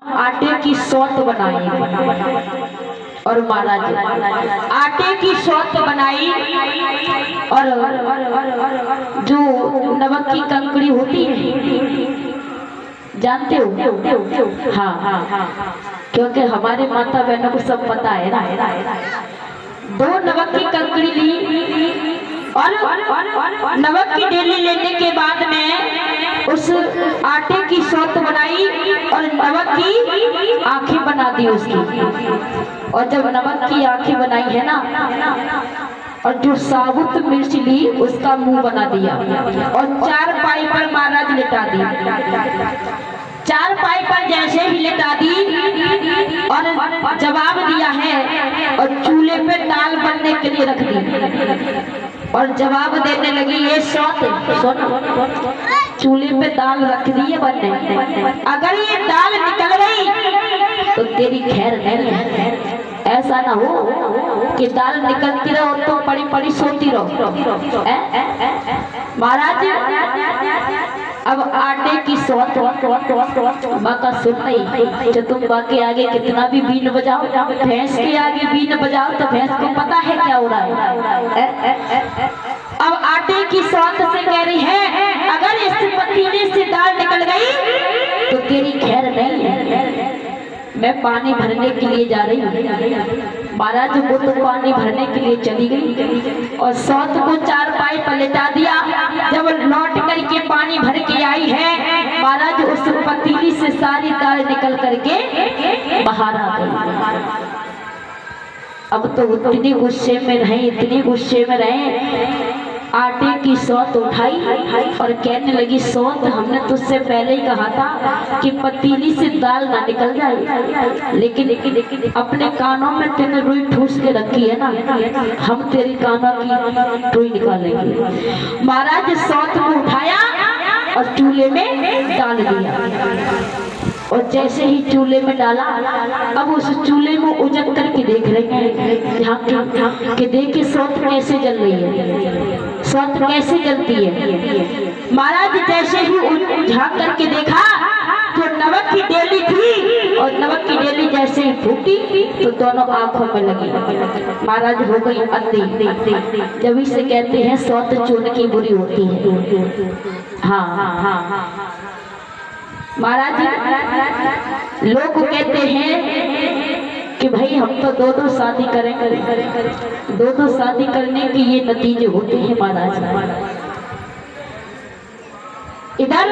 आटे की सौत बनाई और महाराज आटे की सौत बनाई और जो नमक की कंकड़ी होती है जानते हो? हाँ, क्योंकि हमारे माता बहनों को सब पता है ना। दो नमक की कंकड़ी ली और नमक की डेली लेने के बाद में उस आटे की सौत बनाई और नमक की आंखें बना दी उसकी। और जब नमक की आंखें बनाई है ना, और जो साबुत मिर्च ली उसका मुंह बना दिया और चार पाई पर महाराज लिटा दी। चार पाई पर जैसे ही लिटा दी और जवाब दिया है और चूल्हे पे दाल बनने के लिए रख दी और जवाब देने लगी, ये सौत चूल्हे पे दाल रख दी है बनने, अगर ये दाल निकल गई तो तेरी खैर नहीं है। ऐसा ना हो कि दाल निकलती रहो तो पड़ी पड़ी सोती रहो। महाराज अब आटे की सौत माँ का सुन नहीं, जो तुम माँ के आगे कितना भी बीन बजाओ, भैंस के आगे बीन बजाओ तो भैंस को पता है क्या हो रहा है। अब आटे की सौत से कह रही है, अगर इस पतीले से दाल निकल गई तो तेरी खैर नहीं है। मैं पानी भरने के लिए जा रही हूँ। महाराज वो तो पानी भरने के लिए चली गई और सौत को चार पाई पर लेटा दिया। जब लौट करके पानी भर के आई है, महाराज उस पतीली से सारी दाल निकल करके बाहर आ गई। अब तो इतनी गुस्से में रहे, इतनी गुस्से में रहे, आटे की सौत उठाई और कहने लगी, सौत हमने तुझसे पहले ही कहा था कि पतीली से दाल ना निकल जाए, लेकिन अपने कानों में तेने रुई ठूस के रखी है ना, हम तेरी कानों की रुई निकालेंगे। महाराज सौत को उठाया और चूल्हे में डाल दिया और जैसे ही चूल्हे में डाला, अब उस चूल्हे में उजक करके देख रहे हैं, झांक के देखे सौत कैसे जल रही है, सौत कैसे जलती है। महाराज जैसे ही झांक करके देखा तो नमक की डेली थी और नमक की डेली जैसे ही फूटी तो दोनों आंखों में लगी। महाराज हो गई अंधी। जब इसे कहते हैं सौत चून की बुरी होती है। हाँ, महाराज लोग कहते हैं कि भाई हम तो दो शादी करेंगे, दो शादी करने के ये नतीजे होते हैं। महाराज इधर